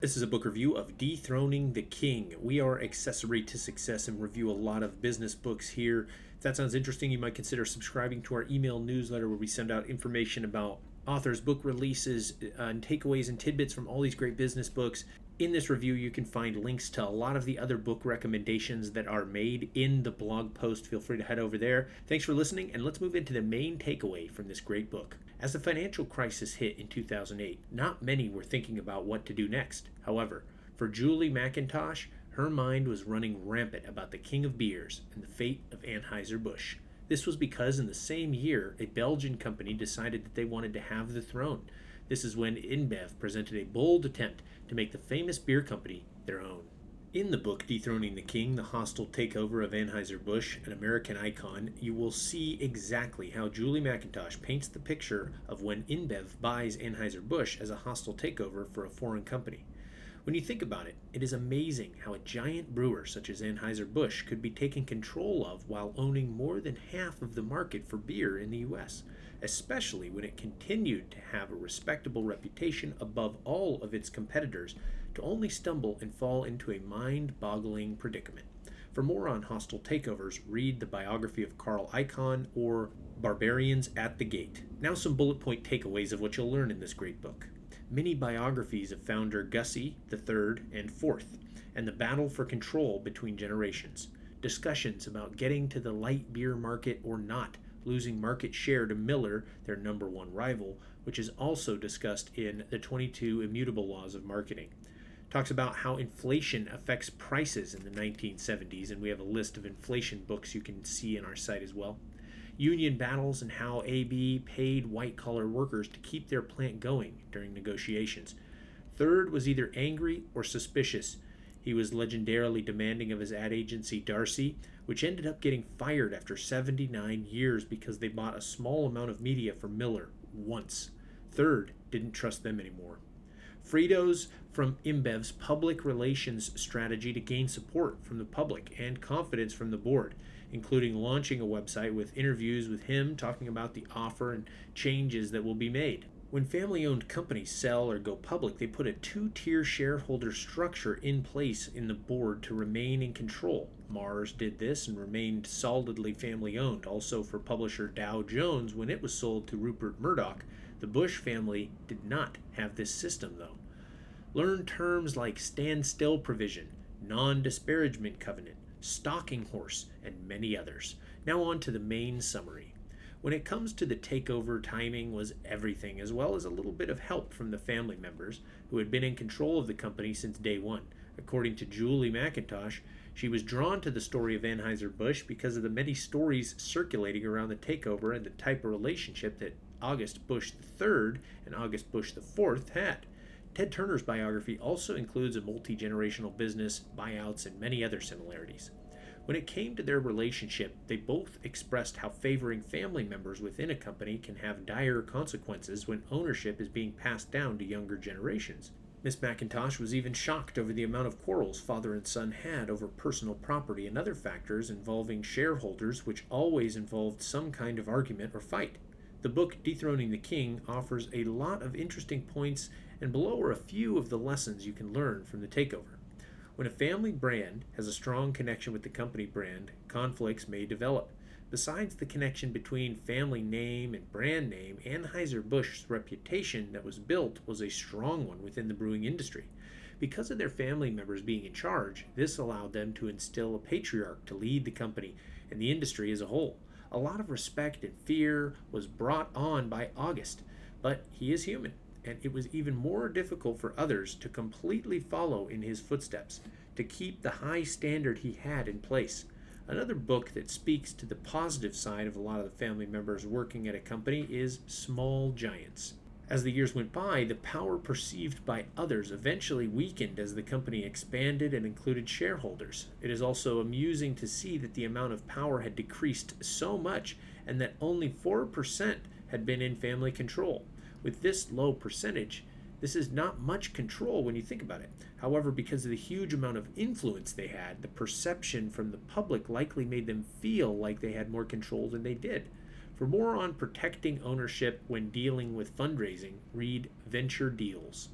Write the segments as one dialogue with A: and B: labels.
A: This is a book review of Dethroning the King. We are Accessory to Success and review a lot of business books here. If that sounds interesting, you might consider subscribing to our email newsletter where we send out information about authors, book releases, and takeaways and tidbits from all these great business books. In this review, you can find links to a lot of the other book recommendations that are made in the blog post. Feel free to head over there. Thanks for listening, and let's move into the main takeaway from this great book. As the financial crisis hit in 2008, not many were thinking about what to do next. However, for Julie MacIntosh, her mind was running rampant about the king of beers and the fate of Anheuser Busch. This was because in the same year, a Belgian company decided that they wanted to have the throne. This is when InBev presented a bold attempt to make the famous beer company their own. In the book Dethroning the King, the hostile takeover of Anheuser Busch, an American icon, you will see exactly how Julie MacIntosh paints the picture of when InBev buys Anheuser Busch as a hostile takeover for a foreign company. When you think about it, it is amazing how a giant brewer such as Anheuser Busch could be taken control of while owning more than half of the market for beer in the US, especially when it continued to have a respectable reputation above all of its competitors, to only stumble and fall into a mind-boggling predicament. For more on hostile takeovers, read the biography of Carl Icahn or Barbarians at the Gate. Now some bullet point takeaways of what you'll learn in this great book. Many biographies of founder Gussie III and IV, and the battle for control between generations. Discussions about getting to the light beer market or not, losing market share to Miller, their number one rival, which is also discussed in the 22 Immutable Laws of Marketing. Talks about how inflation affects prices in the 1970s, and we have a list of inflation books you can see in our site as well. Union battles and how AB paid white-collar workers to keep their plant going during negotiations. Third was either angry or suspicious. He was legendarily demanding of his ad agency Darcy, which ended up getting fired after 79 years because they bought a small amount of media for Miller once. Third, didn't trust them anymore. Fritos from InBev's public relations strategy to gain support from the public and confidence from the board, including launching a website with interviews with him talking about the offer and changes that will be made. When family-owned companies sell or go public, they put a two-tier shareholder structure in place in the board to remain in control. Mars did this and remained solidly family-owned. Also for publisher Dow Jones, when it was sold to Rupert Murdoch, the Bush family did not have this system, though. Learn terms like standstill provision, non-disparagement covenant, stalking horse, and many others. Now on to the main summary. When it comes to the takeover, timing was everything, as well as a little bit of help from the family members who had been in control of the company since day one. According to Julie MacIntosh, she was drawn to the story of Anheuser Busch because of the many stories circulating around the takeover and the type of relationship that August Busch III and August Busch IV had. Ted Turner's biography also includes a multi-generational business, buyouts, and many other similarities. When it came to their relationship, they both expressed how favoring family members within a company can have dire consequences when ownership is being passed down to younger generations. Miss MacIntosh was even shocked over the amount of quarrels father and son had over personal property and other factors involving shareholders, which always involved some kind of argument or fight. The book Dethroning the King offers a lot of interesting points, and below are a few of the lessons you can learn from the takeover. When a family brand has a strong connection with the company brand, conflicts may develop. Besides the connection between family name and brand name, Anheuser-Busch's reputation that was built was a strong one within the brewing industry. Because of their family members being in charge, this allowed them to instill a patriarch to lead the company and the industry as a whole. A lot of respect and fear was brought on by August, but he is human, and it was even more difficult for others to completely follow in his footsteps, to keep the high standard he had in place. Another book that speaks to the positive side of a lot of the family members working at a company is Small Giants. As the years went by, the power perceived by others eventually weakened as the company expanded and included shareholders. It is also amusing to see that the amount of power had decreased so much and that only 4% had been in family control. With this low percentage, this is not much control when you think about it. However, because of the huge amount of influence they had, the perception from the public likely made them feel like they had more control than they did. For more on protecting ownership when dealing with fundraising, read Venture Deals.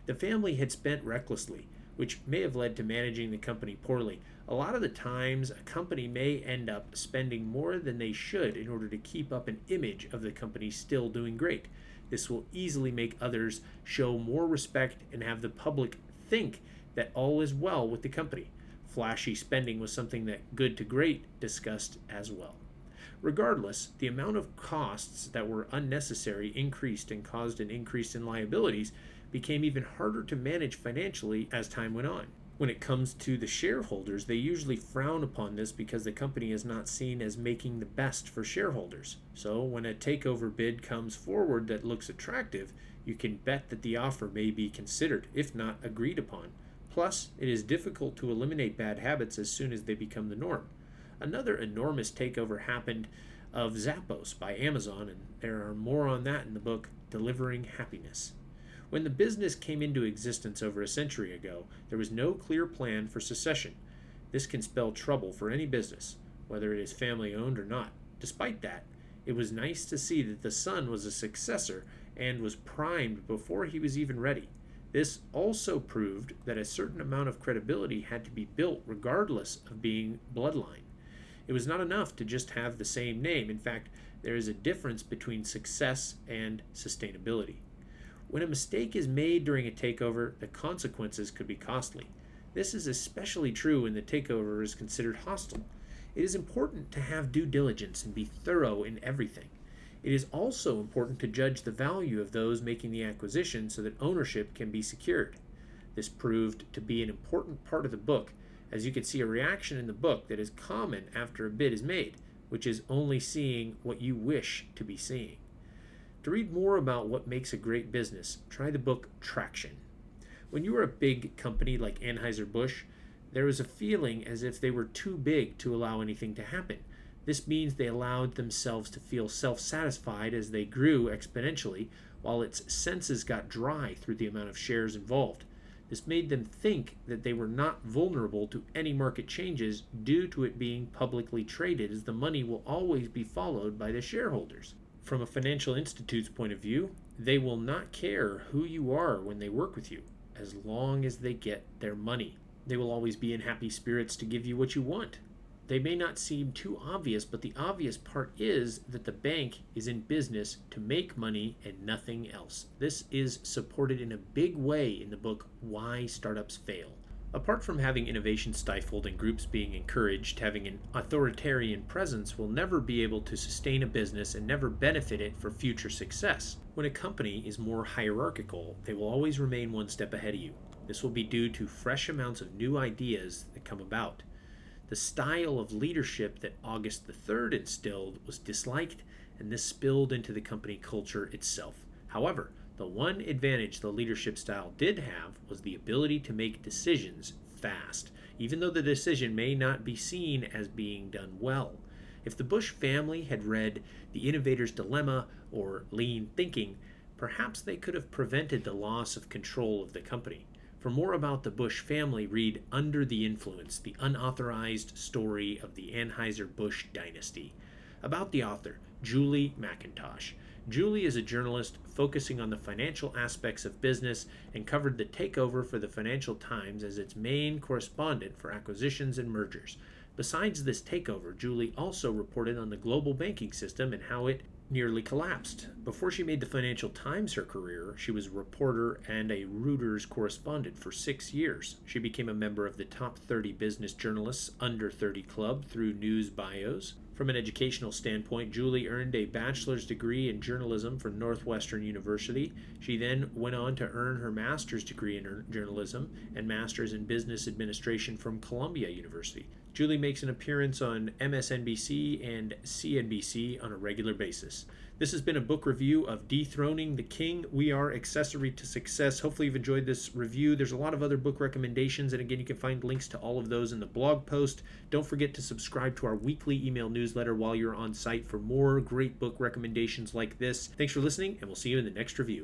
A: The family had spent recklessly, which may have led to managing the company poorly. A lot of the times, a company may end up spending more than they should in order to keep up an image of the company still doing great. This will easily make others show more respect and have the public think that all is well with the company. Flashy spending was something that Good to Great discussed as well. Regardless, the amount of costs that were unnecessary increased and caused an increase in liabilities became even harder to manage financially as time went on. When it comes to the shareholders, they usually frown upon this because the company is not seen as making the best for shareholders. So when a takeover bid comes forward that looks attractive, you can bet that the offer may be considered, if not agreed upon. Plus, it is difficult to eliminate bad habits as soon as they become the norm. Another enormous takeover happened of Zappos by Amazon, and there are more on that in the book Delivering Happiness. When the business came into existence over a century ago, there was no clear plan for succession. This can spell trouble for any business, whether it is family owned or not. Despite that, it was nice to see that the son was a successor and was primed before he was even ready. This also proved that a certain amount of credibility had to be built regardless of being bloodline. It was not enough to just have the same name. In fact, there is a difference between success and sustainability. When a mistake is made during a takeover, the consequences could be costly. This is especially true when the takeover is considered hostile. It is important to have due diligence and be thorough in everything. It is also important to judge the value of those making the acquisition so that ownership can be secured. This proved to be an important part of the book, as you can see a reaction in the book that is common after a bid is made, which is only seeing what you wish to be seeing. To read more about what makes a great business, try the book Traction. When you are a big company like Anheuser Busch, there was a feeling as if they were too big to allow anything to happen. This means they allowed themselves to feel self-satisfied as they grew exponentially, while its senses got dry through the amount of shares involved. This made them think that they were not vulnerable to any market changes due to it being publicly traded, as the money will always be followed by the shareholders. From a financial institute's point of view, they will not care who you are when they work with you, as long as they get their money. They will always be in happy spirits to give you what you want. They may not seem too obvious, but the obvious part is that the bank is in business to make money and nothing else. This is supported in a big way in the book Why Startups Fail. Apart from having innovation stifled and groups being encouraged, having an authoritarian presence will never be able to sustain a business and never benefit it for future success. When a company is more hierarchical, they will always remain one step ahead of you. This will be due to fresh amounts of new ideas that come about. The style of leadership that August III instilled was disliked, and this spilled into the company culture itself. However, the one advantage the leadership style did have was the ability to make decisions fast, even though the decision may not be seen as being done well. If the Busch family had read The Innovator's Dilemma or Lean Thinking, perhaps they could have prevented the loss of control of the company. For more about the Busch family, read Under the Influence, the unauthorized story of the Anheuser-Busch dynasty. About the author, Julie MacIntosh. Julie is a journalist focusing on the financial aspects of business and covered the takeover for the Financial Times as its main correspondent for acquisitions and mergers. Besides this takeover, Julie also reported on the global banking system and how it nearly collapsed. Before she made the Financial Times her career, she was a reporter and a Reuters correspondent for 6 years. She became a member of the top 30 business journalists under 30 club through news bios. From an educational standpoint, Julie earned a bachelor's degree in journalism from Northwestern University. She then went on to earn her master's degree in journalism and master's in business administration from Columbia University. Julie makes an appearance on MSNBC and CNBC on a regular basis. This has been a book review of Dethroning the King. We are Accessory to Success. Hopefully you've enjoyed this review. There's a lot of other book recommendations, and again, you can find links to all of those in the blog post. Don't forget to subscribe to our weekly email newsletter while you're on site for more great book recommendations like this. Thanks for listening, and we'll see you in the next review.